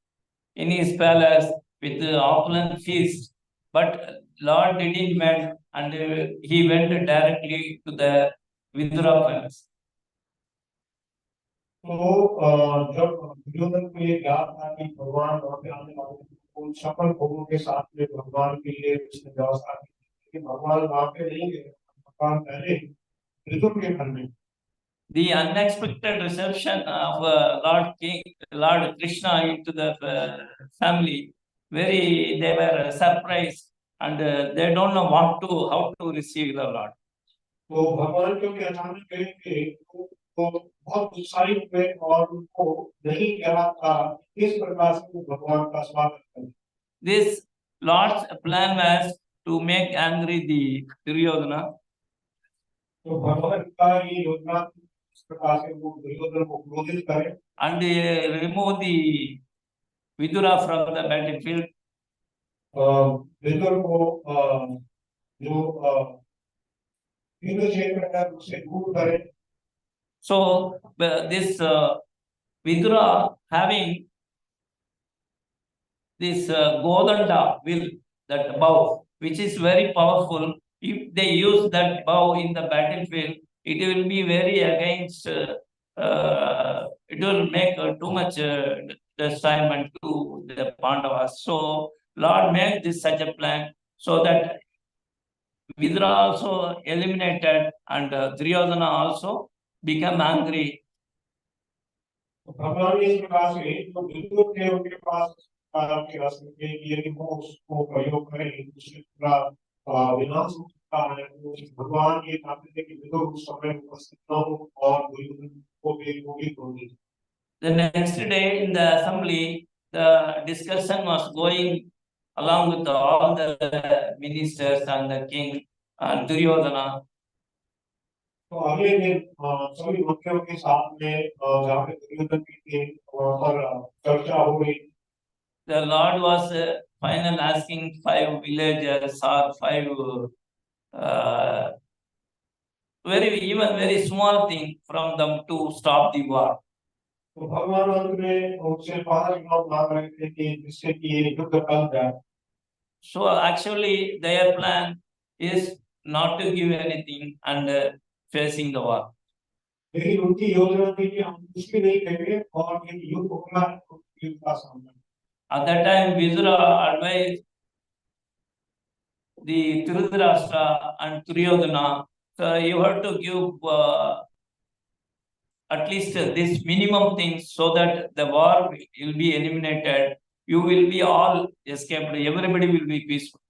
in his palace with the opulent feast, but Lord didn't went, and he went directly to the Vidura palace. तो जब दुर्योधन को ये ज्ञात था कि भगवान वहां पे आने वाले हैं, उन सफल भोगों के साथ में भगवान के लिए उसने व्यवस्था की कि भगवान वहां पे नहीं गए, भगवान पहले विदुर के घर में। The unexpected reception of Lord Krishna into the family, they were surprised, and they don't know how to receive the Lord. तो भगवान क्योंकि अचानक गए थे तो बहुत उत्साहित हुए और उनको नहीं ज्ञात था किस प्रकार से वो भगवान का स्वागत करें। This Lord's plan was to make angry the Duryodhana. तो भगवान का ये योजना इस प्रकार से वो दुर्योधन को क्रोधित करें and remove the Vidura from the battlefield. Vidur को जो युद्ध क्षेत्र है उससे दूर करें। So this Vidura having this Godanda will, that bow, which is very powerful, if they use that bow in the battlefield, it will be very against, it will make too much destroyment to the Pandavas. So Lord made this such a plan so that Vidura also eliminated and Duryodhana also become angry. भगवान ने इस प्रकार से जो विद्युत थे उनके पास के रास्ते थे कि यदि वो उसको प्रयोग करें उससे पूरा विनाश हो सकता है। तो भगवान ये चाहते थे कि विद्युत उस समय उपस्थित न हो और दुर्योधन को भी होगी। The next day in the assembly, the discussion was going along with all the ministers and the king and Duryodhana. तो अगले दिन सभी मंत्रियों के साथ में जहाँ पे दुर्योधन भी थे वहाँ पर चर्चा हो रही। The Lord was final asking 5 villagers or 5 very small thing from them to stop the war. तो भगवान अंत में उनसे 5 गांव मांग रहे थे कि जिससे कि ये युद्ध टल जाए। So actually their plan is not to give anything and facing the war. लेकिन उनकी योजना थी कि हम कुछ भी नहीं करेंगे और ये युद्ध होगा तो युद्ध का सामना। At that time, Vidura advised the Dhritarashtra and Duryodhana, so you have to give at least this minimum things so that the war will be eliminated. You will be all escaped. Everybody will be peaceful.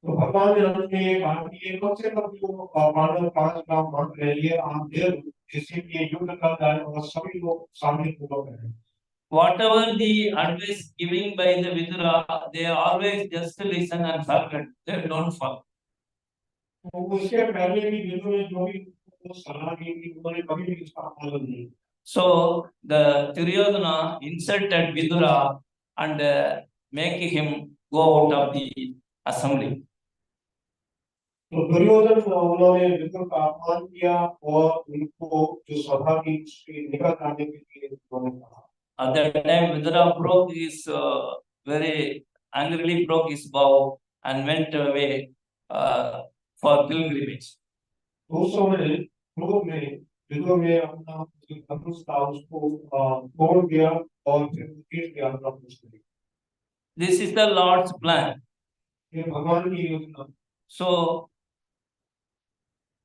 तो भगवान ने अंत में ये कहा कि ये कम से कम जो पांडव 5 गांव मांग रहे हैं आप दे दो जिससे कि ये युद्ध टल जाए और सभी लोग शांति पूर्वक रहें। Whatever the advice given by the Vidura, they always just listen and forget. They don't follow. तो उसके पहले भी विदुर ने जो भी सलाह दी थी उन्होंने कभी भी उसका पालन नहीं। So the Duryodhana insulted Vidura and make him go out of the assembly. तो दुर्योधन उन्होंने विदुर का अपमान किया और उनको जो सभा की निकल आने के लिए उन्होंने कहा। At that time, Vidura broke his very angrily broke his bow and went away for pilgrimage. उस समय क्रोध में विदुर ने अपना जो धनुष था उसको तोड़ दिया और फिर तीर की यात्रा शुरू की। This is the Lord's plan. ये भगवान की योजना। So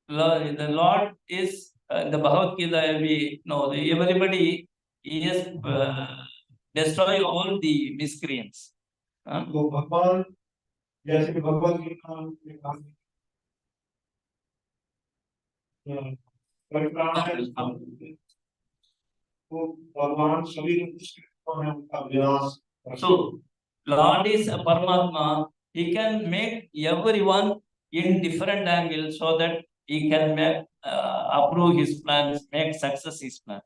the Lord is the Bhagavad Gita. We know everybody is destroy all the miscreants. तो भगवान जैसे कि भगवत गीता में कहा तो भगवान सभी दुष्कृतों में उनका विनाश। So Lord is a Paramatma. He can make everyone in different angles so that he can make approve his plans, make success his plan.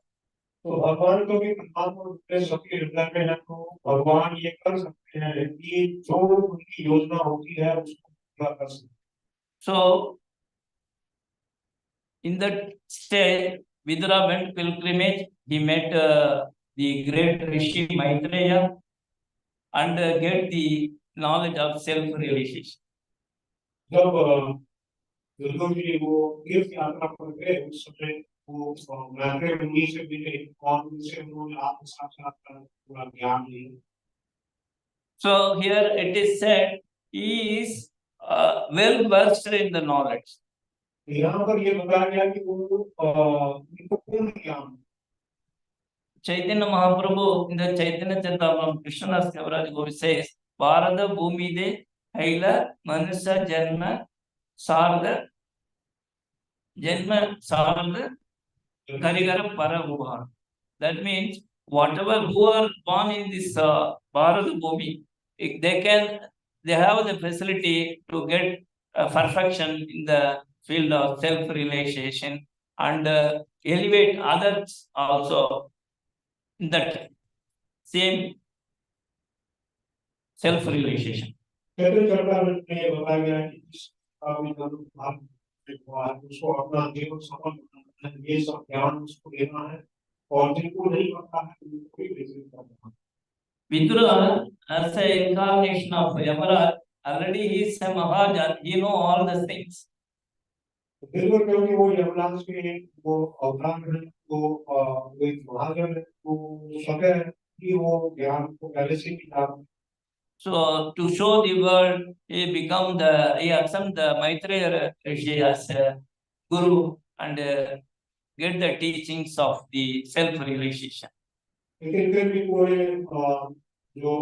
तो भगवान को भी परमात्मा के सबके हृदय में है तो भगवान ये कर सकते हैं कि जो उनकी योजना होती है उसको पूरा कर सकते हैं। So in that stage, Vidura went pilgrimage. He met the great Rishi Maitreya and get the knowledge of self-realization. जब विदुर जी वो तीर्थ यात्रा पर गए उस समय वो मैत्रेय मुनि से मिले और उनसे उन्होंने आत्म साक्षात्कार पूरा ज्ञान लिया। So here it is said he is well versed in the knowledge. यहाँ पर ये बताया गया कि वो उनको पूर्ण ज्ञान। Chaitanya Mahaprabhu in the Chaitanya Charitamrita, Krishnadas Kaviraj Govind says, Bharata Bhumide Haila Manusya Janma Sarda Karigara Parabhuva. That means whatever who are born in this Bharata Bhumi, they have the facility to get perfection in the field of self-realization and elevate others also in that same self-realization. चैतन्य चरितामृत में ये बताया गया है कि उसको अपना जीवन सफल बनाना है, ये सब ज्ञान उसको देना है और जिनको नहीं पता है उनको भी विकसित करना है। Vidura, as an incarnation of Yamaraj, Already he is a Mahajan, he know all the things. बिल्कुल क्योंकि वो यमराज के वो अवतार है वो एक महाजन है वो सब है कि वो ज्ञान को पहले से ही था. So to show the world, he accept the Maitreya Rishi as a guru and get the teachings of the self-realization. लेकिन फिर भी पूरे जो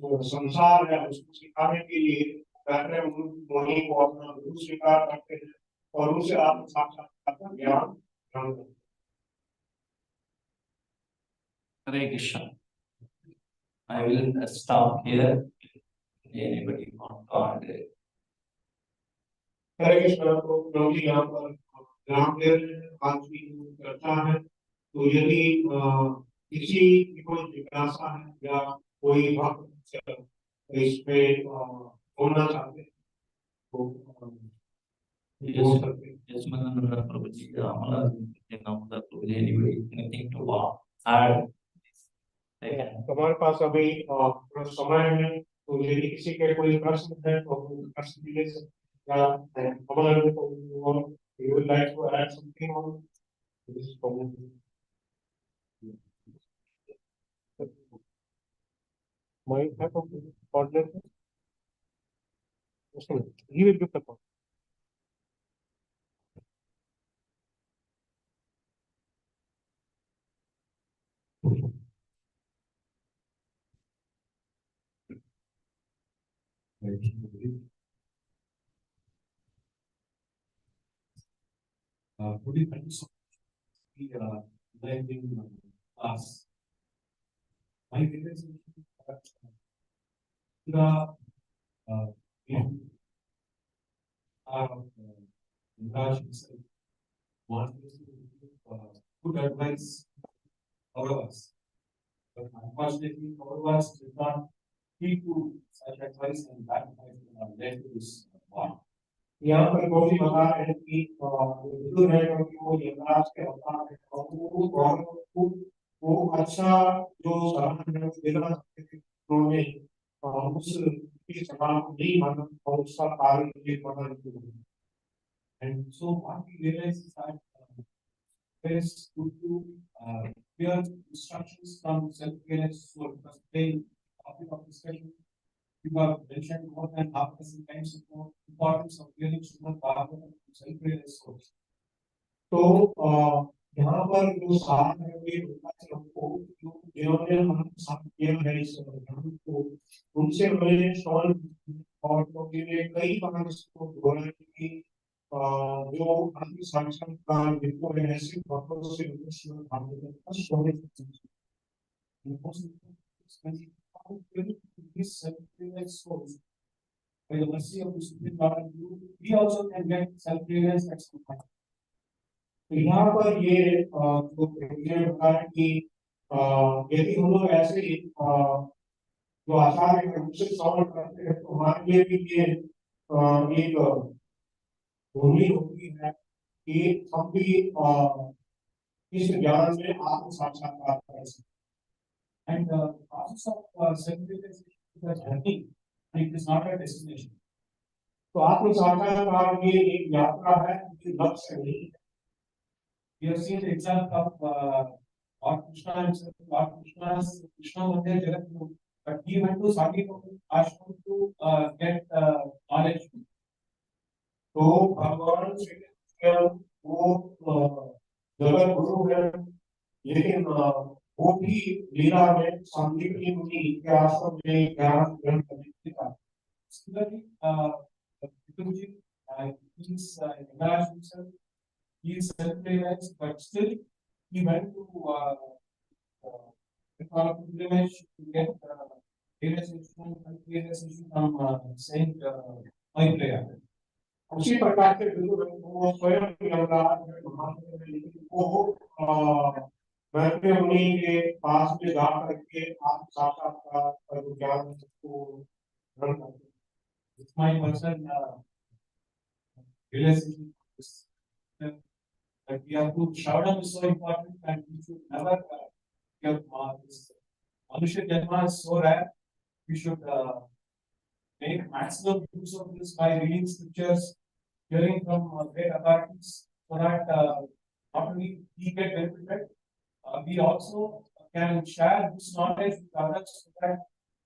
जो संसार है उसको सिखाने के लिए बैठने मुनि को अपना गुरु स्वीकार करते हैं और उनसे आत्म साक्षात्कार का ज्ञान ग्रहण करते हैं. Hare Krishna. I will stop here. Anybody want to add? हरे कृष्ण. तो प्रभु यहाँ पर रामदेव आज की चर्चा है. तो यदि किसी की कोई जिज्ञासा है या कोई भक्त इसमें होना चाहते हैं तो Yes, yes, Prabhuji, Prabhuji, anybody, anything to add? हमारे पास अभी थोड़ा समय है तो यदि किसी के कोई प्रश्न है तो प्रश्न भी ले सकते हैं. हमारे को you would like to add something on this problem? Might have a coordinator. He will give the call. Would you like to be blending class? My realization is that in our Raj himself wanted to give good advice all of us. But unfortunately, all of us did not heed to such advice, and that led to this one. यहाँ पर बहुत ही बता रहे हैं कि विदुर है क्योंकि वो यमराज के अवतार है और वो अच्छा जो साधन है वो देना चाहते थे. उन्होंने उस की सलाह को नहीं माना और उसका कार्य ये करना नहीं किया. And so what we realize is that there is good to clear instructions from self-realized soul. Because today, topic of discussion, you have mentioned more than half a dozen times the importance of clearing Srimad Bhagavatam from self-realized souls. तो यहाँ पर जो साधन है वे हमको जो जिन्होंने हम साथ किया है इस अभियान को उनसे मैंने श्रवण और क्योंकि वे कई बार इसको बोला कि जो आत्म साक्षात्कार जिनको है ऐसे भक्तों से श्रीमद् भागवतम का श्रवण These self-realized souls, by the mercy of the Supreme Lord, we also can get self-realized at some point. तो यहाँ पर ये जो प्रक्रिया बता है कि यदि हम लोग ऐसे जो आचार्य है उनसे श्रवण करते हैं तो हमारे लिए भी ये एक भूमि होती है कि हम भी इस ज्ञान में आत्म साक्षात्कार कर सकते. And the process of self-realization is a journey, and it is not a destination. तो आत्म साक्षात्कार ये एक यात्रा है, ये लक्ष्य नहीं है. We have seen the example of Lord Krishna himself. Lord Krishna Mandir Jagatguru, but he went to Sati ashram to get knowledge. तो भगवान श्री कृष्ण वो जगत गुरु है लेकिन वो भी लीला में संदीपनी मुनि के आश्रम में ज्ञान ग्रहण करने के था. Similarly, Prabhuji, he is Narasimha himself. He is self-realized, but still he went to pilgrimage to get realization from Saint Maitreya. उसी प्रकार से वो स्वयं यमराज महात्मा लेकिन वो बैठे मुनि के पास में जा करके आत्म साक्षात्कार और ज्ञान को ग्रहण करते. It's my personal realization that we have to Shravana is so important and we should never give this Manusha Janma is so rare. We should make maximum use of this by reading scriptures, hearing from great authorities, so that not only we get benefited, we also can share this knowledge with others, so that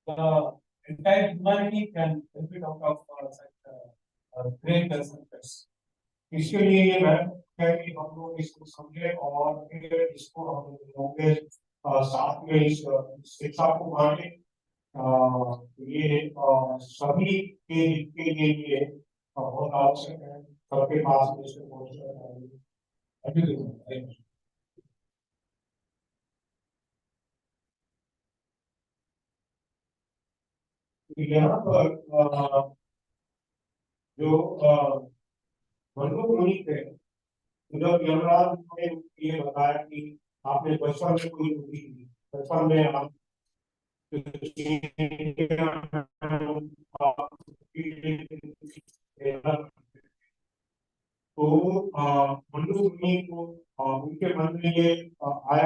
the entire humanity can benefit out of such great scriptures. इसके लिए ये ma'am है कि हम लोग इसको समझे और फिर इसको हम लोग के साथ में इस शिक्षा को बांटे। ये सभी के हित के लिए ये बहुत आवश्यक है, सबके पास इसको पहुंचना चाहिए। यहाँ पर जो मनु मुनि थे, जब यमराज ने ये बताया कि आपने बचपन में कोई बुद्धि की, बचपन में आप तो मनु मुनि को उनके मन में ये आया